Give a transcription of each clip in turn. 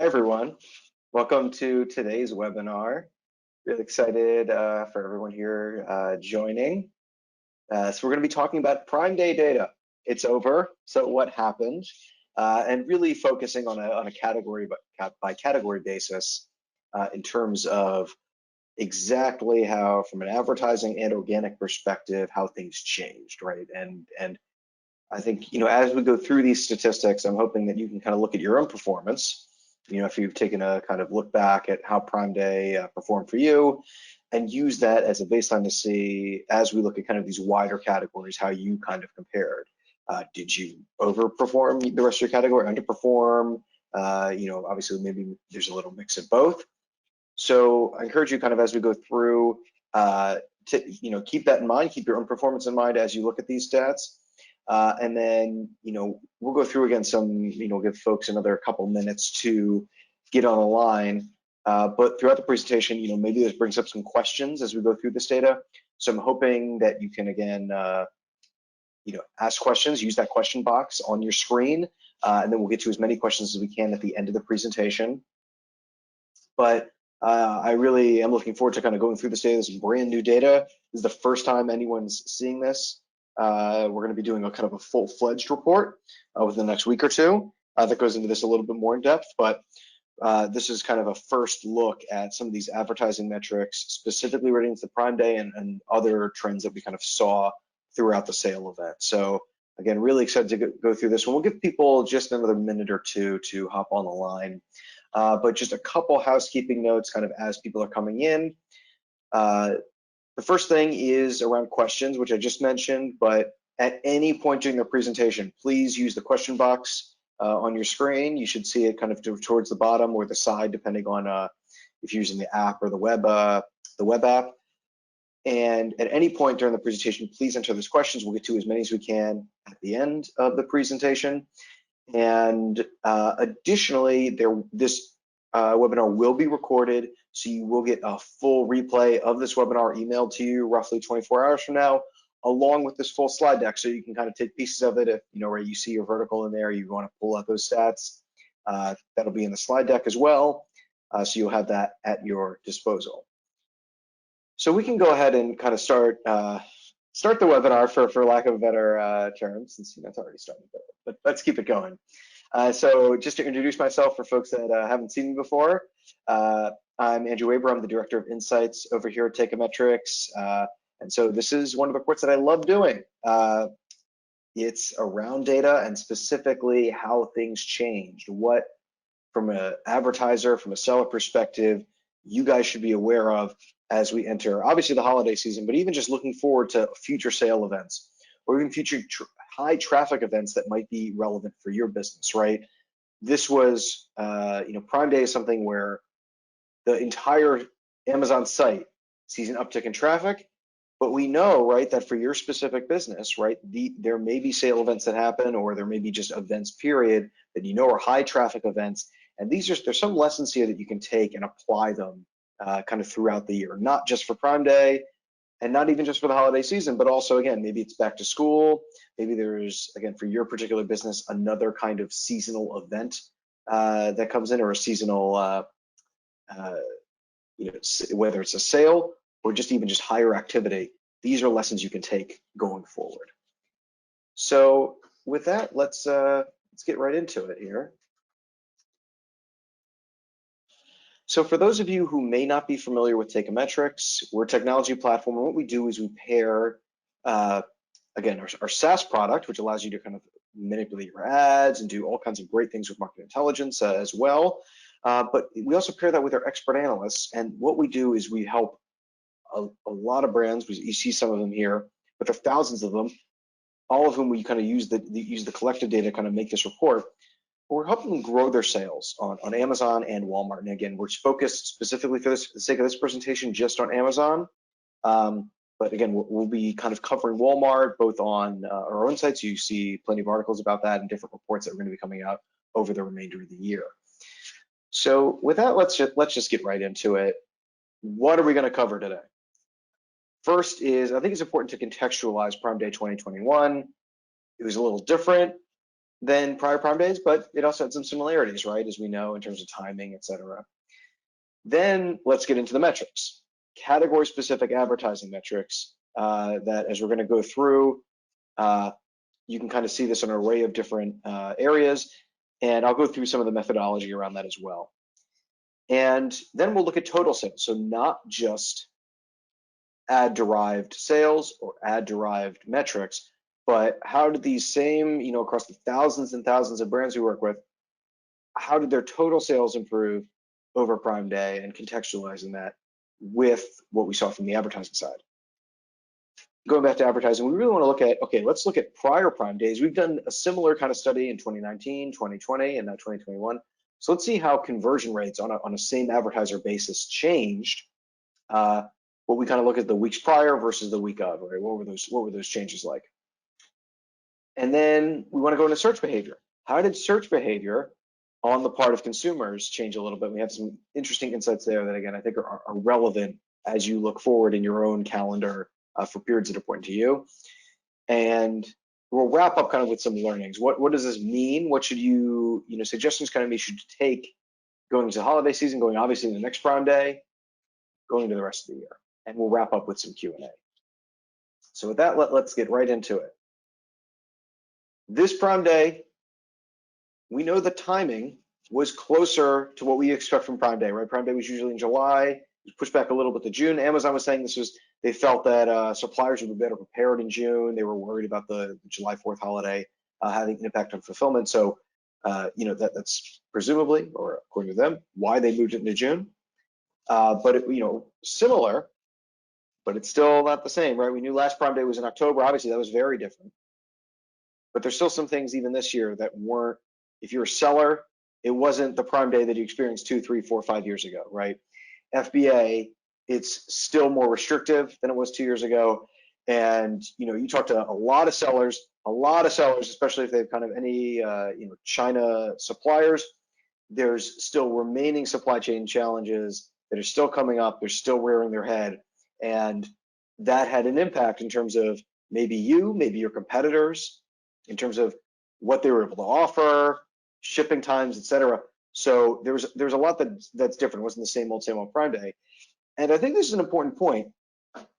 Hi everyone, welcome to today's webinar. Really excited for everyone here joining. So we're going to be talking about Prime Day data. It's over, so what happened? And really focusing on a category by category basis in terms of exactly how, from an advertising and organic perspective, how things changed, right? And I think, as we go through these statistics, I'm hoping that you can kind of look at your own performance. If you've taken a kind of look back at how Prime Day performed for you and use that as a baseline to see, as we look at kind of these wider categories, how you kind of compared. Did you overperform the rest of your category, underperform? Obviously maybe there's a little mix of both. So I encourage you kind of as we go through to, keep that in mind, keep your own performance in mind as you look at these stats. And then, we'll go through again some, give folks another couple minutes to get on the line. But throughout the presentation, maybe this brings up some questions as we go through this data. So I'm hoping that you can, again, ask questions, use that question box on your screen, and then we'll get to as many questions as we can at the end of the presentation. But I really am looking forward to kind of going through this data. This is brand new data. This is the first time anyone's seeing this. We're going to be doing a kind of a full-fledged report within the next week or two that goes into this a little bit more in depth, but this is kind of a first look at some of these advertising metrics, specifically relating to Prime Day and other trends that we kind of saw throughout the sale event. So again, really excited to go through this one. We'll give people just another minute or two to hop on the line, but just a couple housekeeping notes kind of as people are coming in. The first thing is around questions, which I just mentioned, but at any point during the presentation, please use the question box on your screen. You should see it kind of towards the bottom or the side, depending on if you're using the app or the web app. And at any point during the presentation, please enter those questions. We'll get to as many as we can at the end of the presentation. And additionally, this webinar will be recorded, so you will get a full replay of this webinar emailed to you roughly 24 hours from now, along with this full slide deck, so you can kind of take pieces of it. If where you see your vertical in there, you want to pull out those stats, that'll be in the slide deck as well, so you'll have that at your disposal. So we can go ahead and kind of start the webinar, for lack of a better term, since it's already started, but let's keep it going. So just to introduce myself for folks that haven't seen me before, I'm Andrew Weber. I'm the Director of Insights over here at Teikametrics. And so this is one of the reports that I love doing. It's around data and specifically how things changed. What, from an advertiser, from a seller perspective, you guys should be aware of as we enter, obviously, the holiday season, but even just looking forward to future sale events or even future high traffic events that might be relevant for your business, right? This was, Prime Day is something where the entire Amazon site sees an uptick in traffic, but we know, right, that for your specific business, right, there may be sale events that happen, or there may be just events, period, that are high traffic events. And there's some lessons here that you can take and apply them kind of throughout the year, not just for Prime Day, and not even just for the holiday season, but also, again, maybe it's back to school. Maybe there's, again, for your particular business, another kind of seasonal event that comes in, or a seasonal, whether it's a sale or just even just higher activity. These are lessons you can take going forward. So with that, let's get right into it here. So for those of you who may not be familiar with Teikametrics, we're a technology platform, and what we do is we pair, again, our SaaS product, which allows you to kind of manipulate your ads and do all kinds of great things with market intelligence as well. But we also pair that with our expert analysts, and what we do is we help a lot of brands. You see some of them here, but there are thousands of them, all of whom we kind of use the collective data to kind of make this report. We're helping them grow their sales on Amazon and Walmart. And again, we're focused specifically for the sake of this presentation just on Amazon. But again, we'll be kind of covering Walmart both on our own sites. You see plenty of articles about that and different reports that are going to be coming out over the remainder of the year. So with that, let's just get right into it. What are we going to cover today? First is, I think it's important to contextualize Prime Day 2021. It was a little different. than prior Prime days, but it also had some similarities, right? As we know, in terms of timing, et cetera. Then let's get into the metrics, category specific advertising metrics that as we're going to go through, you can kind of see this in an array of different areas. And I'll go through some of the methodology around that as well. And then we'll look at total sales. So not just ad derived sales or ad derived metrics, but how did these same, across the thousands and thousands of brands we work with, how did their total sales improve over Prime Day, and contextualizing that with what we saw from the advertising side. Going back to advertising, we really want to look at, okay, let's look at prior Prime days. We've done a similar kind of study in 2019, 2020, and now 2021. So let's see how conversion rates on a same advertiser basis changed. What we kind of look at the weeks prior versus the week of, right? What were those changes like? And then we want to go into search behavior. How did search behavior on the part of consumers change a little bit? We have some interesting insights there that, again, I think are relevant as you look forward in your own calendar for periods that are important to you. And we'll wrap up kind of with some learnings. What does this mean? What should you, suggestions kind of you should take going into the holiday season, going obviously in the next Prime Day, going into the rest of the year. And we'll wrap up with some Q&A. So with that, let's get right into it. This Prime Day, we know the timing was closer to what we expect from Prime Day, right? Prime Day was usually in July. It was pushed back a little bit to June. Amazon was saying they felt that suppliers would be better prepared in June. They were worried about the July 4th holiday having an impact on fulfillment. So, that's presumably, or according to them, why they moved it into June. But it, similar, but it's still not the same, right? We knew last Prime Day was in October. Obviously, that was very different. But there's still some things even this year that weren't, if you're a seller, it wasn't the Prime Day that you experienced 2, 3, 4, 5 years ago, right? FBA, it's still more restrictive than it was 2 years ago. And, you talk to a lot of sellers, especially if they have kind of any, China suppliers, there's still remaining supply chain challenges that are still coming up. They're still rearing their head. And that had an impact in terms of maybe your competitors, in terms of what they were able to offer, shipping times, et cetera. So there's a lot that's different. It wasn't the same old Prime Day. And I think this is an important point.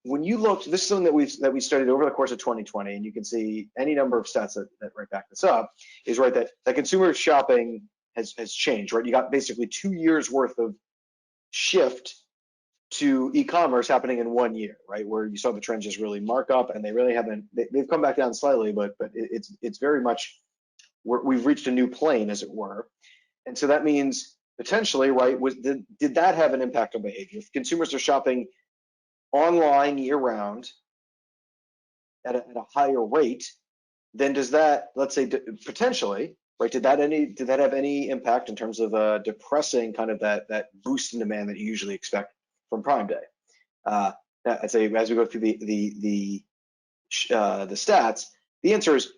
When you look, this is something that we studied over the course of 2020, and you can see any number of stats that right back this up, is right that consumer shopping has changed, right? You got basically 2 years worth of shift to e-commerce happening in 1 year, right? Where you saw the trends just really mark up, and they really haven't. They've come back down slightly, but it's very much we've reached a new plane, as it were. And so that means potentially, right? Did that have an impact on behavior? If consumers are shopping online year-round at a higher rate, then does that, let's say, potentially, right? Did that have any impact in terms of depressing kind of that boost in demand that you usually expect from Prime Day? I'd say as we go through the stats, the answer is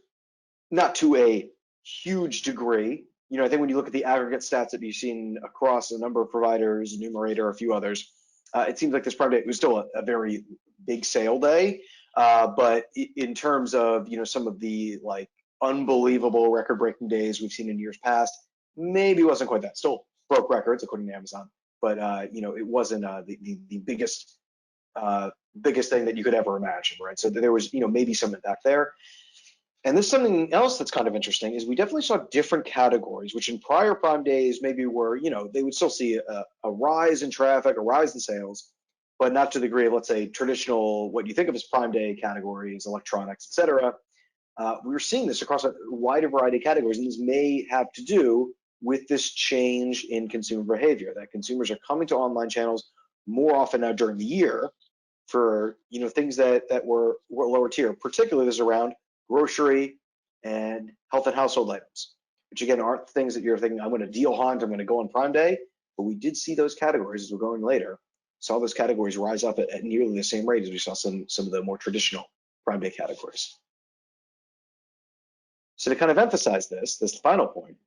not to a huge degree. I think when you look at the aggregate stats that you've seen across a number of providers, Numerator, a few others, it seems like this Prime Day was still a very big sale day. But in terms of some of the like unbelievable record-breaking days we've seen in years past, maybe it wasn't quite that. Still broke records according to Amazon, but it wasn't the biggest thing that you could ever imagine, right? So there was maybe some impact there. And this is something else that's kind of interesting, is we definitely saw different categories, which in prior Prime days maybe were, they would still see a rise in traffic, a rise in sales, but not to the degree of, let's say, traditional, what you think of as Prime Day categories, electronics, et cetera. We were seeing this across a wider variety of categories, and this may have to do with this change in consumer behavior, that consumers are coming to online channels more often now during the year for things that were lower tier. Particularly this is around grocery and health and household items, which again aren't things that you're thinking, I'm going to deal hunt, I'm going to go on Prime Day, but we did see those categories as we're going later, saw those categories rise up at nearly the same rate as we saw some of the more traditional Prime Day categories. So to kind of emphasize this final point,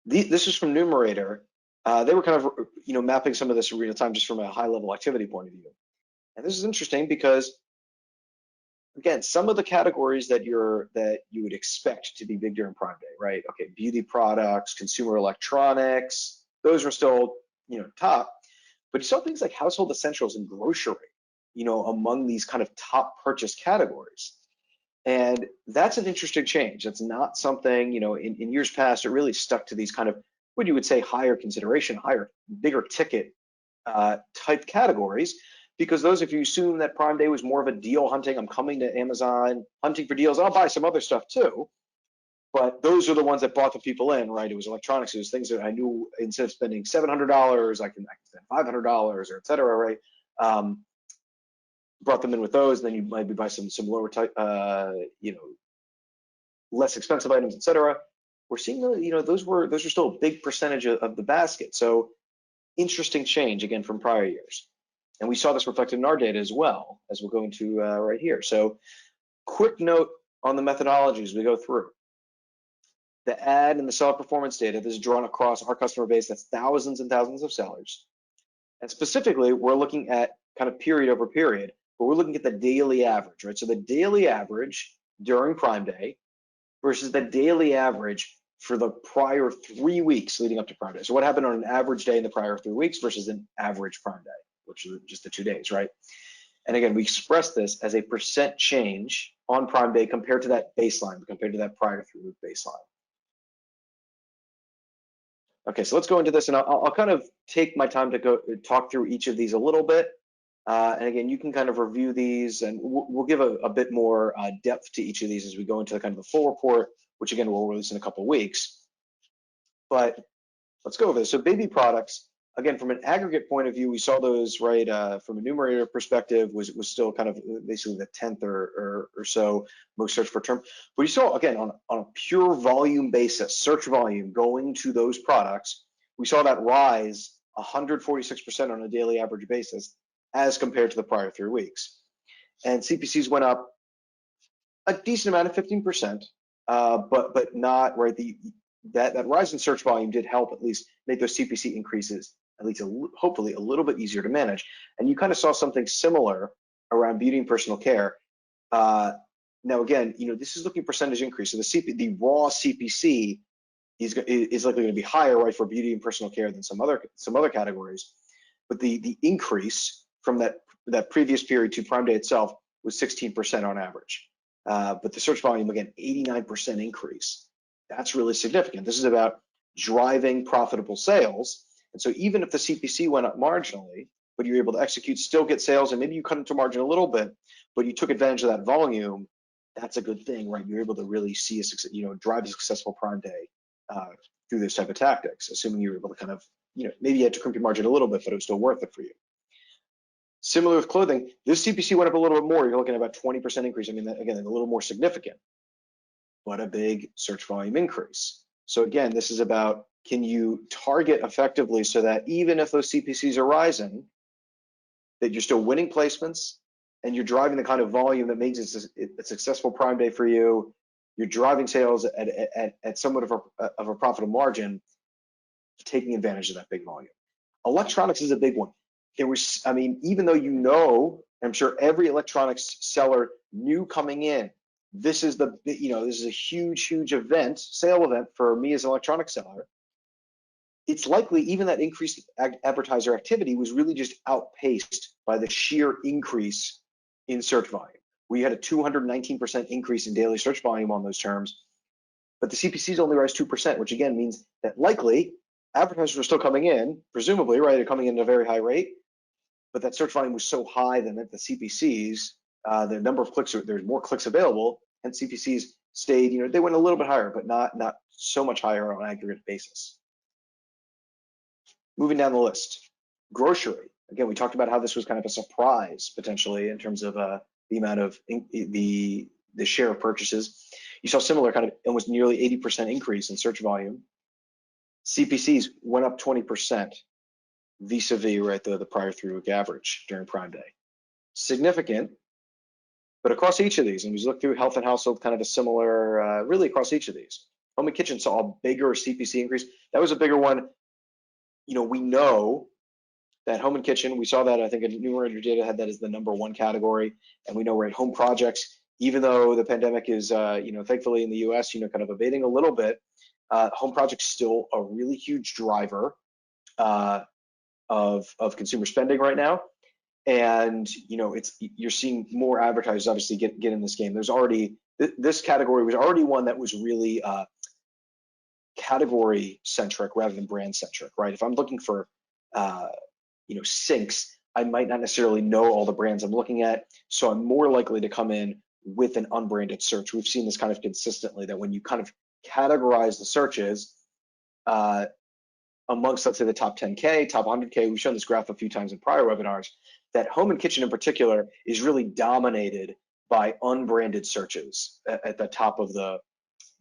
this is from Numerator. They were kind of mapping some of this in real time just from a high level activity point of view. And this is interesting because again, some of the categories that you would expect to be big during Prime Day, right? Okay, beauty products, consumer electronics, those are still, top. But you saw things like household essentials and grocery, among these kind of top purchase categories. And that's an interesting change. That's not something, in years past, it really stuck to these kind of what you would say higher consideration, bigger ticket type categories, because those, if you assume that Prime Day was more of a deal hunting, I'm coming to Amazon hunting for deals, I'll buy some other stuff too. But those are the ones that brought the people in, right? It was electronics, it was things that I knew instead of spending $700, I can spend $500 or et cetera, right? Brought them in with those, then you might buy some lower type, less expensive items, et cetera. We're seeing, those are still a big percentage of the basket. So interesting change again from prior years. And we saw this reflected in our data as well, as we'll go into right here. So quick note on the methodologies we go through. The ad and the seller performance data, this is drawn across our customer base, that's thousands and thousands of sellers. And specifically, we're looking at kind of period over period, but we're looking at the daily average, right? So the daily average during Prime Day versus the daily average for the prior 3 weeks leading up to Prime Day. So what happened on an average day in the prior 3 weeks versus an average Prime Day, which is just the 2 days, right? And again, we express this as a percent change on Prime Day compared to that baseline, compared to that prior 3-week baseline. Okay, so let's go into this, and I'll kind of take my time to go talk through each of these a little bit. And again, you can kind of review these, and we'll give a bit more depth to each of these as we go into kind of the full report, which again, we'll release in a couple of weeks. But let's go over this. So baby products, again, from an aggregate point of view, we saw those, right, from a numerator perspective, was still kind of basically the 10th or so most searched for term. But you saw, again, on a pure volume basis, search volume going to those products, we saw that rise 146% on a daily average basis as compared to the prior 3 weeks. And CPCs went up a decent amount of 15%, but not, right, that rise in search volume did help at least make those CPC increases at least hopefully a little bit easier to manage. And you kind of saw something similar around beauty and personal care. Now again, this is looking percentage increase. So the raw CPC is likely going to be higher, right, for beauty and personal care than some other categories. But the increase from that previous period to Prime Day itself was 16% on average. But the search volume, again, 89% increase. That's really significant. This is about driving profitable sales. And so even if the CPC went up marginally, but you're able to execute, still get sales, and maybe you cut into margin a little bit, but you took advantage of that volume, that's a good thing, right? You're able to really see drive a successful Prime Day through this type of tactics, assuming you're able to kind of, maybe you had to crimp your margin a little bit, but it was still worth it for you. Similar with clothing, this CPC went up a little bit more. You're looking at about 20% increase. I mean, again, a little more significant, but a big search volume increase. So again, this is about, can you target effectively so that even if those CPCs are rising, that you're still winning placements and you're driving the kind of volume that makes it a successful Prime Day for you. You're driving sales at somewhat of a profitable margin, taking advantage of that big volume. Electronics is a big one. Even though I'm sure every electronics seller knew coming in, this is a huge sale event for me as an electronics seller. It's likely even that increased advertiser activity was really just outpaced by the sheer increase in search volume. We had a 219% increase in daily search volume on those terms, but the CPCs only rise 2%, which again means that likely advertisers are still coming in, presumably, right? They're coming in at a very high rate, but that search volume was so high that the CPCs, the number of clicks, there's more clicks available, and CPCs stayed, they went a little bit higher, but not so much higher on an aggregate basis. Moving down the list, grocery. Again, we talked about how this was kind of a surprise potentially in terms of the amount of the share of purchases. You saw similar kind of almost nearly 80% increase in search volume. CPCs went up 20% vis-a-vis, right, the prior 3-week average during Prime Day. Significant, but across each of these, and we look through health and household, kind of a similar, really across each of these. Home and kitchen saw a bigger CPC increase. That was a bigger one. We know that home and kitchen, we saw that, I think, in numerator data had that as the #1 category, and we know, right, home projects even though the pandemic is, thankfully in the US, kind of abating a little bit, home projects still a really huge driver of consumer spending right now. And you're seeing more advertisers obviously get in this game. There's already this category was already one that was really category centric rather than brand centric, right? If I'm looking for sinks, I might not necessarily know all the brands I'm looking at, so I'm more likely to come in with an unbranded search. We've seen this kind of consistently, that when you kind of categorize the searches amongst, let's say, the top 10K, top 100K, we've shown this graph a few times in prior webinars, that home and kitchen in particular is really dominated by unbranded searches at the top of the,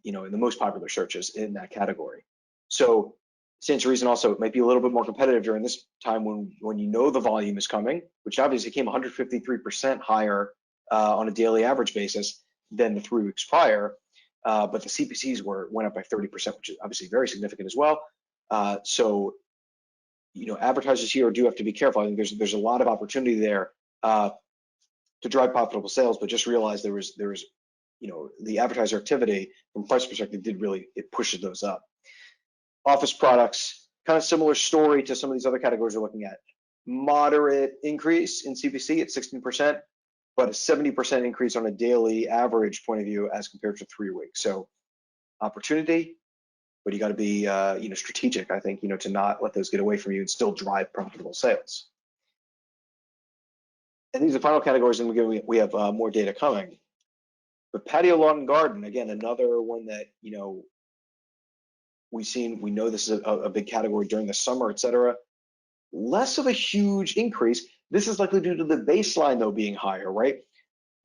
in the most popular searches in that category. So stands to reason also it might be a little bit more competitive during this time when the volume is coming, which obviously came 153% higher on a daily average basis than the 3 weeks prior. But the CPCs went up by 30%, which is obviously very significant as well. So advertisers here do have to be careful. I think there's a lot of opportunity there to drive profitable sales, but just realize there was the advertiser activity from price perspective it pushes those up. Office products, kind of similar story to some of these other categories we're looking at. Moderate increase in CPC at 16%, but a 70% increase on a daily average point of view as compared to 3 weeks. So opportunity, but you got to be strategic, I think, to not let those get away from you and still drive profitable sales. And these are the final categories, and we have more data coming. But patio, lawn, and garden, again, another one that we know this is a big category during the summer, et cetera. Less of a huge increase. This is likely due to the baseline though being higher, right?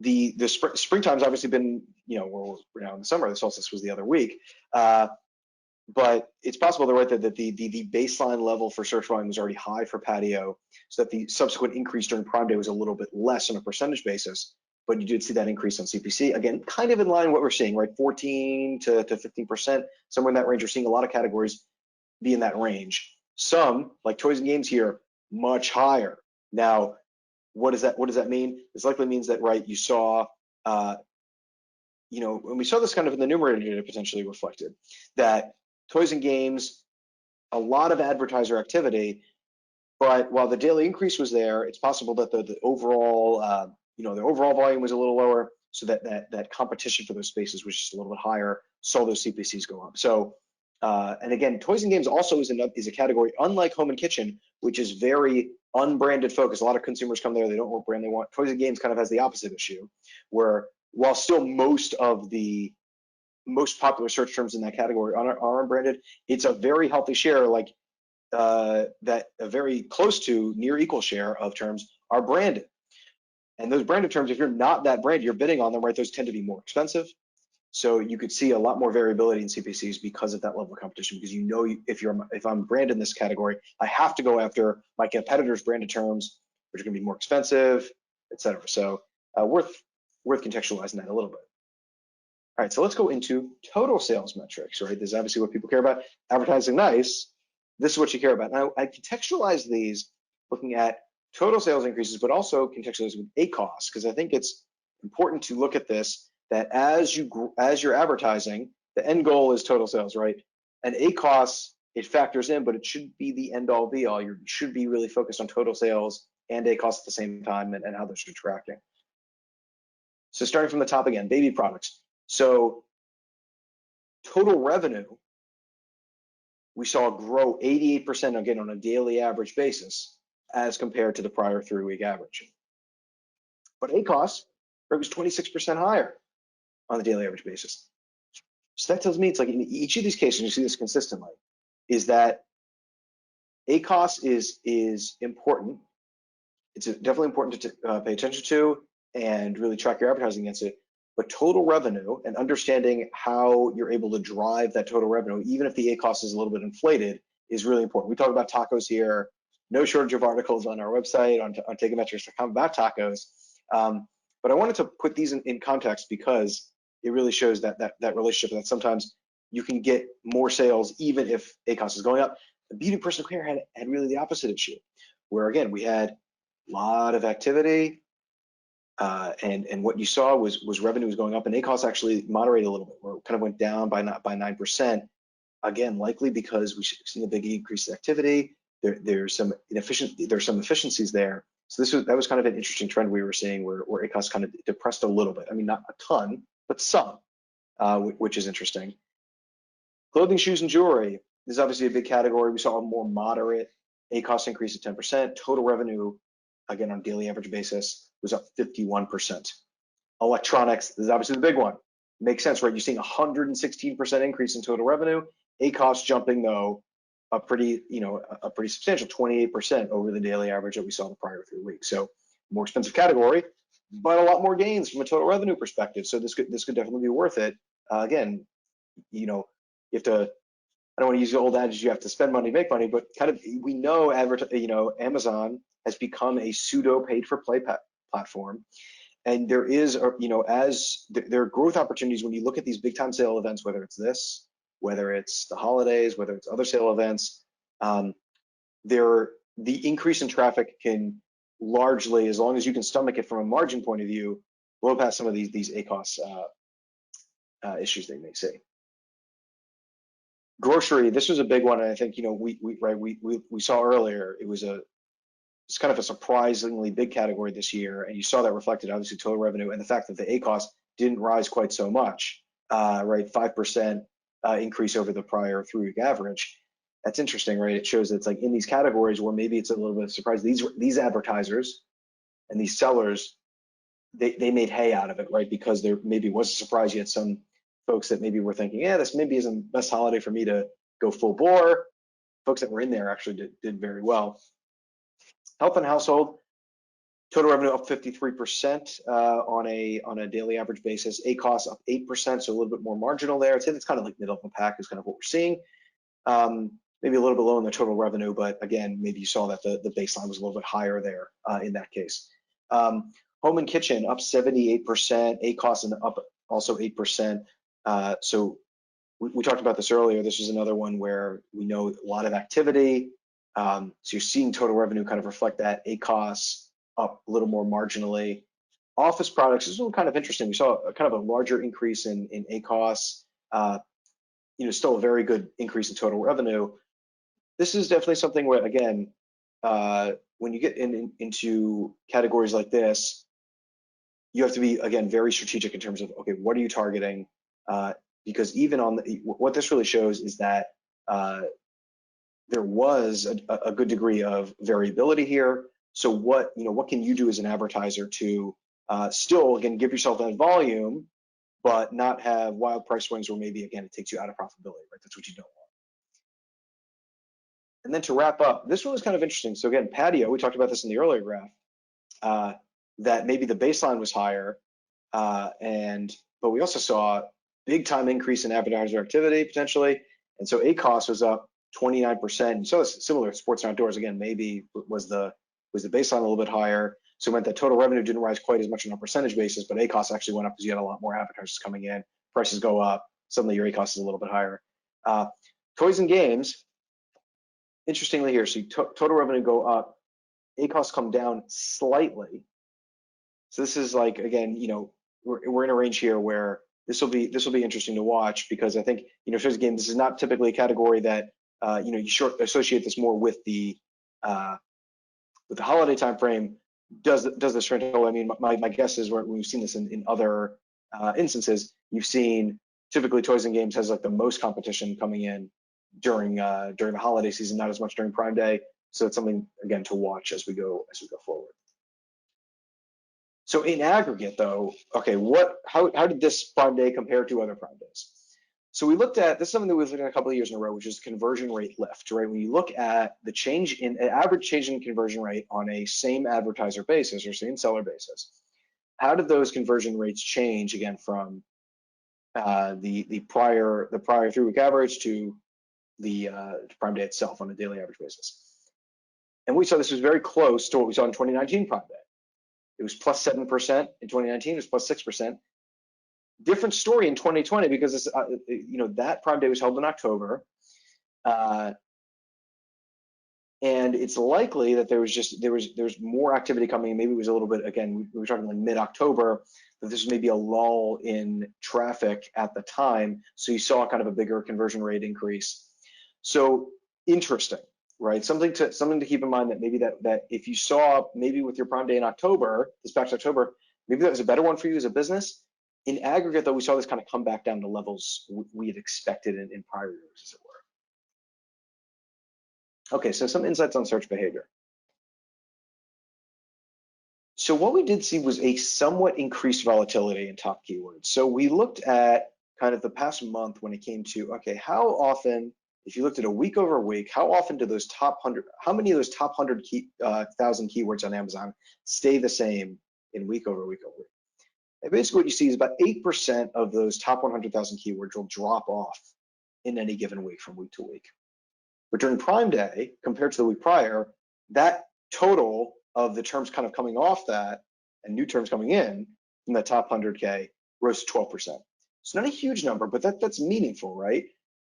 The springtime's obviously been, we're now in the summer. The solstice was the other week, but it's possible that the baseline level for search volume was already high for patio, so that the subsequent increase during Prime Day was a little bit less on a percentage basis. But you did see that increase on CPC, again, kind of in line with what we're seeing, right? 14 to 15%, somewhere in that range. We're seeing a lot of categories be in that range. Some, like toys and games here, much higher. Now, what does that mean? This likely means that, right, you saw, and we saw this kind of in the numerator data potentially reflected, that toys and games, a lot of advertiser activity, but while the daily increase was there, it's possible that the overall the overall volume was a little lower, so that competition for those spaces was just a little bit higher, saw those CPCs go up. So, and again, toys and games also is a category, unlike home and kitchen, which is very unbranded focused. A lot of consumers come there, they don't know what brand they want. Toys and games kind of has the opposite issue, where while still most of the most popular search terms in that category are unbranded, it's a very healthy share, like that a very close to near equal share of terms are branded. And those branded terms, if you're not that brand, you're bidding on them, right? Those tend to be more expensive. So you could see a lot more variability in CPCs because of that level of competition, because if I'm branded in this category, I have to go after my competitors' branded terms, which are going to be more expensive, et cetera. So worth contextualizing that a little bit. All right, so let's go into total sales metrics, right? This is obviously what people care about. Advertising nice, this is what you care about. Now, I contextualize these looking at total sales increases, but also contextualize with ACoS, because I think it's important to look at this, that as you're advertising, the end goal is total sales, right? And ACoS, it factors in, but it should be the end all be all. You should be really focused on total sales and ACoS at the same time, and how those are tracking. So starting from the top again, baby products. So total revenue, we saw grow 88% again on a daily average basis as compared to the prior 3-week average. But ACoS was 26% higher on the daily average basis. So that tells me it's like in each of these cases, you see this consistently, is that ACoS is important. It's definitely important to pay attention to and really track your advertising against it. But total revenue and understanding how you're able to drive that total revenue, even if the ACoS is a little bit inflated, is really important. We talk about tacos here, no shortage of articles on our website on Teikametrics.com about tacos. But I wanted to put these in context because it really shows that relationship, that sometimes you can get more sales even if ACoS is going up. The beauty and personal care had really the opposite issue, where again, we had a lot of activity, And what you saw was revenue was going up, and ACOS actually moderated a little bit, or kind of went down by 9%. Again, likely because we've seen a big increase in activity. There's some efficiencies there. So that was kind of an interesting trend we were seeing, where ACOS kind of depressed a little bit. I mean, not a ton, but some, which is interesting. Clothing, shoes, and jewelry. This is obviously a big category. We saw a more moderate ACOS increase of 10%. Total revenue, again on a daily average basis, was up 51%. Electronics, this is obviously the big one. Makes sense, right? You're seeing 116% increase in total revenue. ACOS jumping though a pretty substantial 28% over the daily average that we saw the prior 3 weeks. So more expensive category, but a lot more gains from a total revenue perspective. So this could definitely be worth it. Again, you have to, I don't want to use the old adage, you have to spend money to make money, but kind of, we know Amazon has become a pseudo paid for play platform. And there is, as there are growth opportunities when you look at these big time sale events, whether it's this, whether it's the holidays, whether it's other sale events, the increase in traffic can largely, as long as you can stomach it from a margin point of view, blow past some of these ACOS issues they may see. Grocery, this was a big one, and I think we saw earlier it's kind of a surprisingly big category this year, and you saw that reflected obviously total revenue and the fact that the ACOS didn't rise quite so much, right? 5% increase over the prior 3-week average. That's interesting, right? It shows that it's like in these categories where maybe it's a little bit of a surprise. These advertisers and these sellers, they made hay out of it, right? Because there maybe was a surprise. You had some folks that maybe were thinking, yeah, this maybe isn't the best holiday for me to go full bore. Folks that were in there actually did very well. Health and household, total revenue up 53% on a daily average basis. ACOS up 8%, so a little bit more marginal there. I'd say it's kind of like middle of the pack is kind of what we're seeing. Maybe a little bit low in the total revenue, but again, maybe you saw that the baseline was a little bit higher there in that case. Home and kitchen up 78%, ACOS up also 8%. So we talked about this earlier. This is another one where we know a lot of activity. So you're seeing total revenue kind of reflect that. ACOS up a little more marginally. Office products, this is kind of interesting. We saw a kind of a larger increase in ACOS. Still a very good increase in total revenue. This is definitely something where, again, when you get into categories like this, you have to be, again, very strategic in terms of, okay, what are you targeting? Because even on what this really shows is that there was a good degree of variability here. So what can you do as an advertiser to still, again, give yourself that volume, but not have wild price swings where maybe, again, it takes you out of profitability, right? That's what you don't want. And then to wrap up, this one was kind of interesting. So again, Patio, we talked about this in the earlier graph, that maybe the baseline was higher, but we also saw big time increase in advertiser activity potentially. And so ACOS was up 29%. And so it's similar to sports and outdoors. Again, maybe was the baseline a little bit higher. So it meant that total revenue didn't rise quite as much on a percentage basis, but ACOS actually went up because you had a lot more advertisers coming in. Prices go up. Suddenly your ACOS is a little bit higher. Toys and games, interestingly here, so total revenue go up, ACOS come down slightly. So this is like, again, we're in a range here where this will be interesting to watch, because I think, toys and games, this is not typically a category that you associate this more with the holiday time frame. Does this trend hold? I mean, my guess is when we've seen this in other instances, you've seen typically toys and games has like the most competition coming in during the holiday season, not as much during Prime Day. So it's something, again, to watch as we go forward. So in aggregate, though, okay, how did this Prime Day compare to other Prime Days? So we looked at, this is something that we've looked at a couple of years in a row, which is conversion rate lift, right? When you look at the average change in conversion rate on a same advertiser basis or same seller basis, how did those conversion rates change, again, from the prior 3-week average to the Prime Day itself on a daily average basis? And we saw this was very close to what we saw in 2019 Prime Day. It was plus 7% in 2019. It was plus 6%. Different story in 2020 because this, that Prime Day was held in October, And it's likely that there was more activity coming. Maybe it was a little bit, again, we were talking like mid-October, that this was maybe a lull in traffic at the time. So you saw kind of a bigger conversion rate increase. So interesting, right? Something to keep in mind, that maybe that if you saw maybe with your Prime Day in October, this past October, maybe that was a better one for you as a business. In aggregate, though, we saw this kind of come back down to levels we had expected in prior years, as it were. Okay, so some insights on search behavior. So what we did see was a somewhat increased volatility in top keywords. So we looked at kind of the past month when it came to, okay, how often, if you looked at a week over week, how often do those top 100, how many of those top 100,000 keywords on Amazon stay the same in week over week over week? And basically what you see is about 8% of those top 100,000 keywords will drop off in any given week from week to week. But during Prime Day, compared to the week prior, that total of the terms kind of coming off that and new terms coming in from the top 100K rose 12%. It's not a huge number, but that's meaningful, right?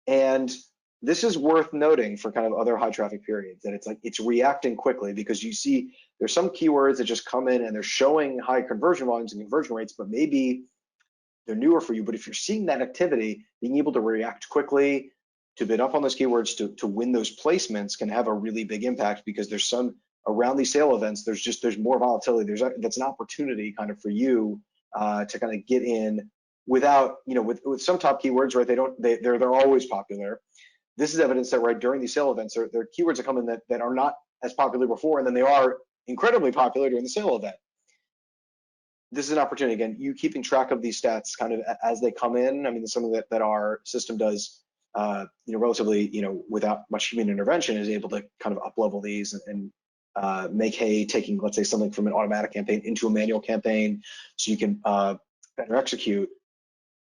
And this is worth noting for kind of other high traffic periods, that it's reacting quickly, because you see there's some keywords that just come in and they're showing high conversion volumes and conversion rates, but maybe they're newer for you. But if you're seeing that activity, being able to react quickly, to bid up on those keywords, to win those placements, can have a really big impact, because there's some around these sale events, there's more volatility. That's an opportunity kind of for you to kind of get in without, with some top keywords, right? They're always popular. This is evidence that right during these sale events, there are keywords that come in that are not as popular before, and then they are incredibly popular during the sale event. This is an opportunity, again, you keeping track of these stats kind of as they come in. I mean, it's something that our system does relatively, without much human intervention, is able to kind of up-level these and make hay, taking, let's say, something from an automatic campaign into a manual campaign, so you can better execute.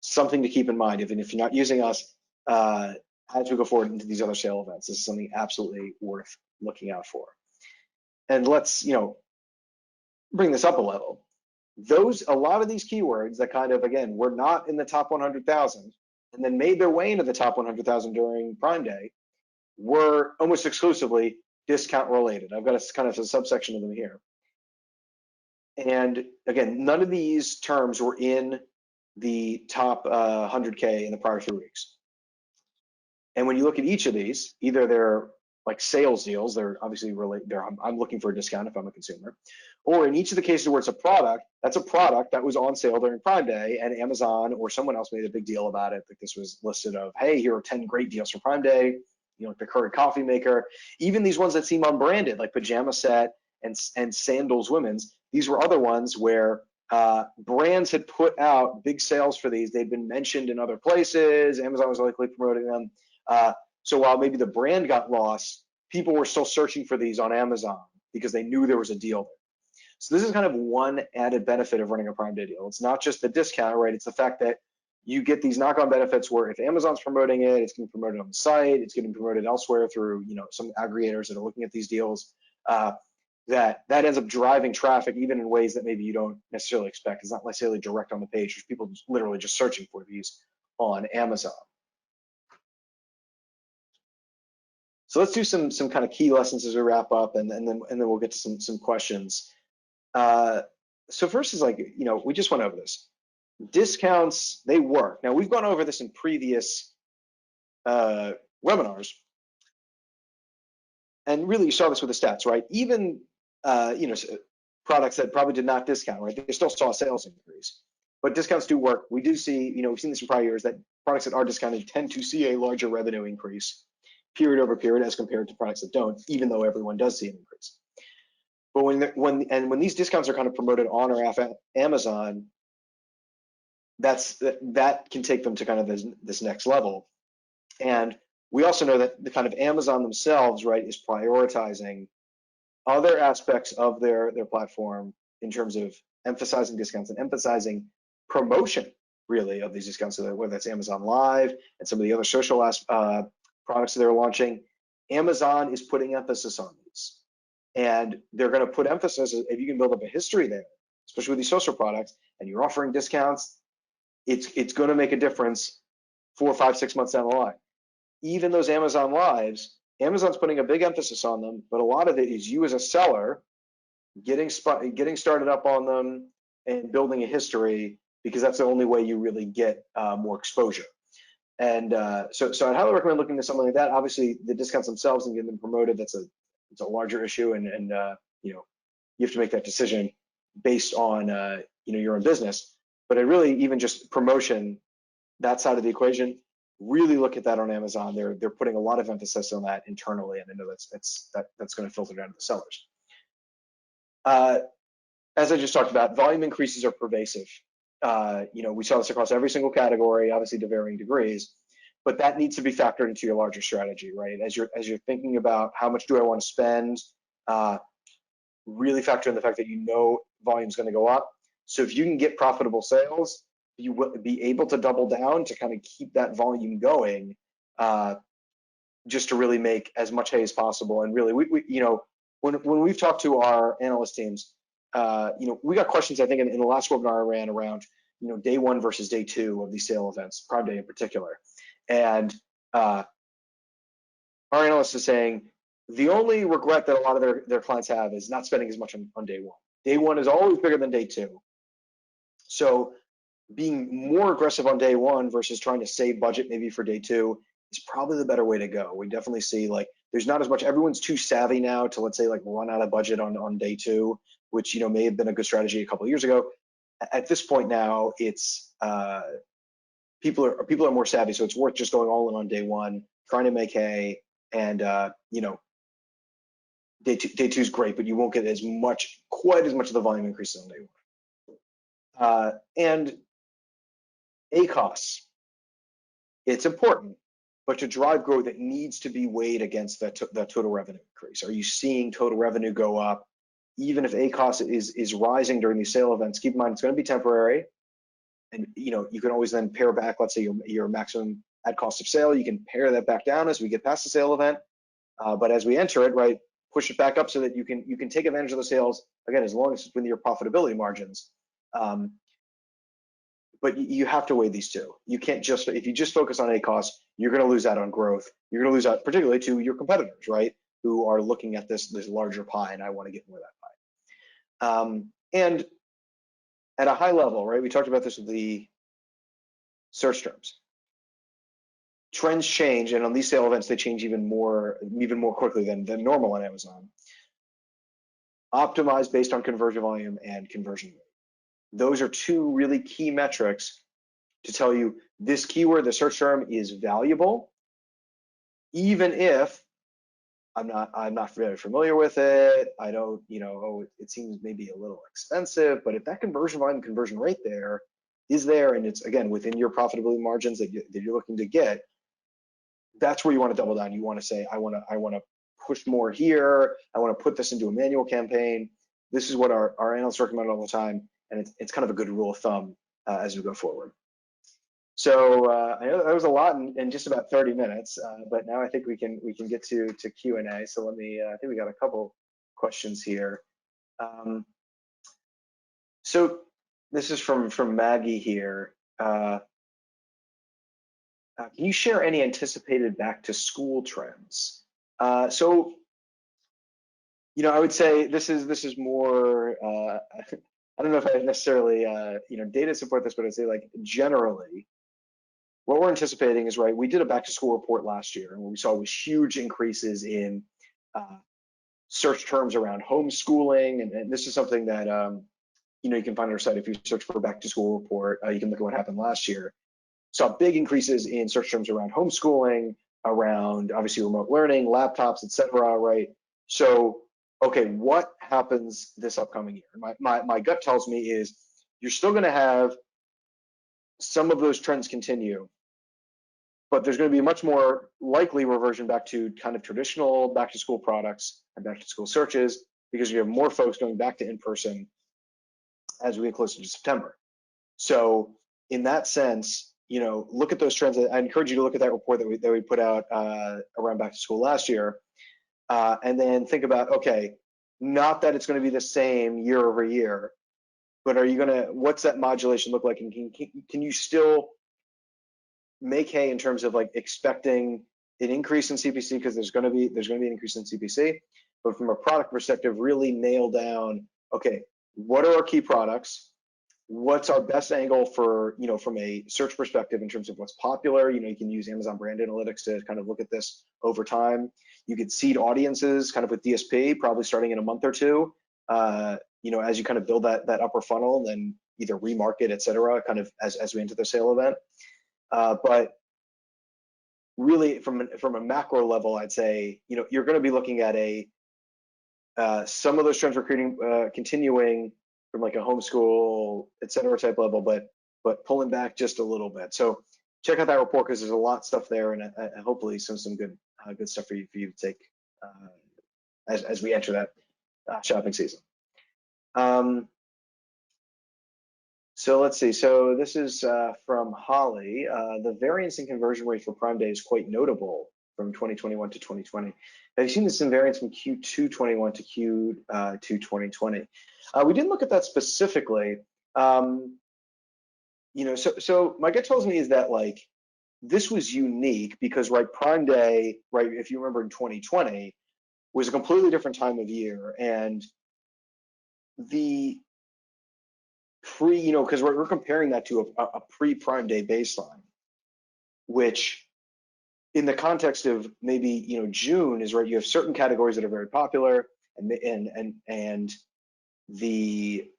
Something to keep in mind, even if you're not using us, as we go forward into these other sale events. This is something absolutely worth looking out for. And let's, bring this up a level. A lot of these keywords that kind of, again, were not in the top 100,000 and then made their way into the top 100,000 during Prime Day were almost exclusively discount related. I've got a kind of a subsection of them here. And again, none of these terms were in the top 100K in the prior 3 weeks. And when you look at each of these, either they're like sales deals, they're obviously I'm looking for a discount if I'm a consumer, or in each of the cases where it's a product, that's a product that was on sale during Prime Day, and Amazon or someone else made a big deal about it. Like this was listed of, hey, here are 10 great deals for Prime Day, like the Curry coffee maker. Even these ones that seem unbranded, like Pajama Set and Sandals Women's, these were other ones where brands had put out big sales for these. They'd been mentioned in other places. Amazon was likely promoting them. So while maybe the brand got lost, people were still searching for these on Amazon because they knew there was a deal there. So this is kind of one added benefit of running a Prime Day deal. It's not just the discount, right? It's the fact that you get these knock-on benefits where if Amazon's promoting it, it's getting promoted on the site, it's getting promoted elsewhere through some aggregators that are looking at these deals. That ends up driving traffic even in ways that maybe you don't necessarily expect. It's not necessarily direct on the page. There's people literally just searching for these on Amazon. So let's do some kind of key lessons as we wrap up, and then we'll get to some questions. So first is we just went over this. Discounts, they work. Now we've gone over this in previous webinars, and really you saw this with the stats, right? Even products that probably did not discount, right? They still saw a sales increase. But discounts do work. We do see, we've seen this in prior years, that products that are discounted tend to see a larger revenue increase period over period as compared to products that don't, even though everyone does see an increase. But when these discounts are kind of promoted on or off Amazon, that can take them to kind of this next level. And we also know that the kind of Amazon themselves, right, is prioritizing other aspects of their platform in terms of emphasizing discounts and emphasizing promotion, really, of these discounts. So that whether that's Amazon Live and some of the other social products that they're launching, Amazon is putting emphasis on these. And they're going to put emphasis, if you can build up a history there, especially with these social products, and you're offering discounts, it's going to make a difference 4, 5, 6 months down the line. Even those Amazon Lives Amazon's putting a big emphasis on them, but a lot of it is you as a seller getting started up on them and building a history, because that's the only way you really get more exposure. And so I'd highly recommend looking at something like that. Obviously, the discounts themselves and getting them promoted, it's a larger issue, and you know, you have to make that decision based on your own business. But I really, even just promotion, that side of the equation, really look at that on Amazon. They're putting a lot of emphasis on that internally, and I know that's going to filter down to the sellers. As I just talked about, volume increases are pervasive. We saw this across every single category, obviously to varying degrees, but that needs to be factored into your larger strategy, right? As you're thinking about how much do I want to spend, really factor in the fact that volume is going to go up. So if you can get profitable sales, you will be able to double down to kind of keep that volume going, just to really make as much hay as possible. And really, when we've talked to our analyst teams, we got questions, I think, in the last webinar I ran around, day one versus day two of these sale events, Prime Day in particular. And our analyst is saying the only regret that a lot of their clients have is not spending as much on day one. Day one is always bigger than day two. So being more aggressive on day one versus trying to save budget maybe for day two is probably the better way to go. We definitely see there's not as much, everyone's too savvy now to, let's say, run out of budget on day two, which may have been a good strategy a couple of years ago. At this point now, it's people are more savvy, so it's worth just going all in on day one, trying to make hay, and day two is great, but you won't get quite as much of the volume increases on day one. And ACoS, it's important, but to drive growth, it needs to be weighed against that total revenue increase. Are you seeing total revenue go up? Even if ACoS is rising during these sale events, keep in mind it's going to be temporary, and you can always then pare back. Let's say your maximum at cost of sale, you can pare that back down as we get past the sale event. But as we enter it, right, push it back up so that you can take advantage of the sales again, as long as it's within your profitability margins. But you have to weigh these two. You can't if you just focus on ACoS, you're going to lose out on growth. You're going to lose out particularly to your competitors, right, who are looking at this larger pie, and I want to get more of that pie. And at a high level, right, we talked about this with the search terms. Trends change, and on these sale events, they change even more quickly than normal on Amazon. Optimize based on conversion volume and conversion rate. Those are two really key metrics to tell you this keyword, the search term, is valuable, even if I'm not very familiar with it. I don't, it seems maybe a little expensive, but if that conversion volume, conversion rate there is there, and it's again within your profitability margins that you're looking to get, that's where you want to double down. You want to say, I want to push more here. I want to put this into a manual campaign. This is what our analysts recommend all the time, and it's kind of a good rule of thumb as we go forward. So I know that was a lot in just about 30 minutes, but now I think we can get to Q&A. So let me, I think we got a couple questions here. So this is from Maggie here. Can you share any anticipated back to school trends? So, I would say this is more, I don't know if I necessarily, data support this, but I'd say generally, what we're anticipating is, right, we did a back to school report last year, and what we saw was huge increases in search terms around homeschooling, and this is something that, you can find on our site if you search for back to school report. You can look at what happened last year. Saw big increases in search terms around homeschooling, around obviously remote learning, laptops, etc. Right? So, okay, what happens this upcoming year? My gut tells me is you're still going to have some of those trends continue, but there's going to be a much more likely reversion back to kind of traditional back to school products and back to school searches, because you have more folks going back to in-person as we get closer to September. So in that sense, look at those trends. I encourage you to look at that report that we put out around back to school last year, and then think about, okay, not that it's going to be the same year over year, but what's that modulation look like, and can you still make hay in terms of expecting an increase in CPC because there's going to be an increase in CPC, but from a product perspective, really nail down, okay, what are our key products? What's our best angle for, from a search perspective in terms of what's popular? You can use Amazon Brand Analytics to kind of look at this over time. You could seed audiences kind of with DSP, probably starting in a month or two, as you kind of build that upper funnel, then either remarket, et cetera, kind of as we enter the sale event. But really from a macro level, I'd say, you're going to be looking at some of those trends we're continuing from like a homeschool, et cetera type level, but pulling back just a little bit. So check out that report because there's a lot of stuff there, and hopefully some good stuff for you to take as we enter that shopping season. So let's see. So this is from Holly. The variance in conversion rate for Prime Day is quite notable from 2021 to 2020. Have you seen this in variance from Q2 21 to Q2 2020? We didn't look at that specifically. So my gut tells me is that like this was unique because Prime Day, if you remember in 2020, was a completely different time of year, and the because we're comparing that to a pre-Prime Day baseline, which in the context of maybe June is you have certain categories that are very popular, and the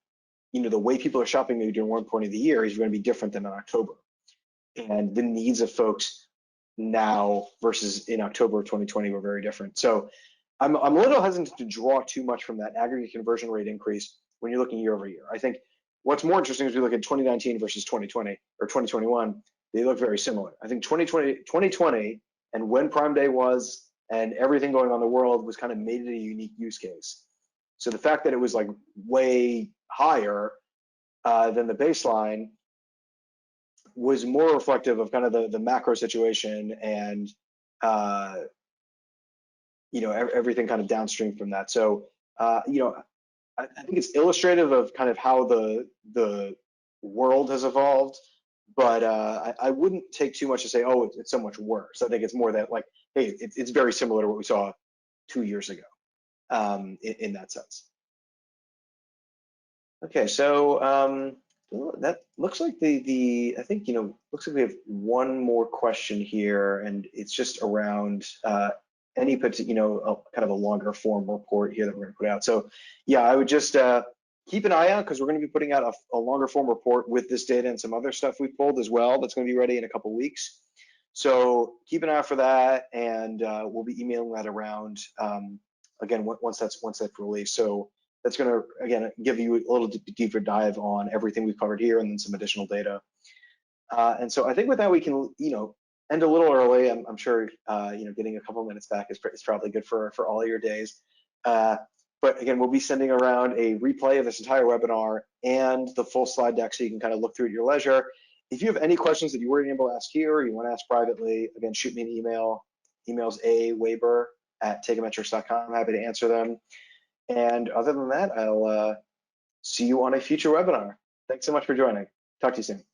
the way people are shopping maybe during one point of the year is going to be different than in October, and the needs of folks now versus in October of 2020 were very different. So I'm a little hesitant to draw too much from that aggregate conversion rate increase when you're looking year over year. I think what's more interesting is we look at 2019 versus 2020 or 2021. They look very similar. I think 2020 and when Prime Day was and everything going on in the world was kind of made it a unique use case. So the fact that it was like way higher than the baseline was more reflective of kind of the macro situation and everything kind of downstream from that. So I think it's illustrative of kind of how the world has evolved, but I wouldn't take too much to say, oh, it's so much worse. I think it's more that like, hey, it's very similar to what we saw 2 years ago in that sense. Okay, so that looks like I think looks like we have one more question here, and it's just around any particular kind of a longer form report here that we're going to put out. So yeah, I would just keep an eye out because we're going to be putting out a longer form report with this data and some other stuff we pulled as well. That's going to be ready in a couple weeks. So keep an eye out for that, and we'll be emailing that around again once that's released. So that's going to again give you a little deeper dive on everything we've covered here, and then some additional data. And so I think with that we can end a little early. I'm sure getting a couple minutes back is probably good for all of your days. But again, we'll be sending around a replay of this entire webinar and the full slide deck so you can kind of look through at your leisure. If you have any questions that you weren't able to ask here or you want to ask privately, again, shoot me an email. Email's aweber@teikametrics.com. I'm happy to answer them. And other than that, I'll see you on a future webinar. Thanks so much for joining. Talk to you soon.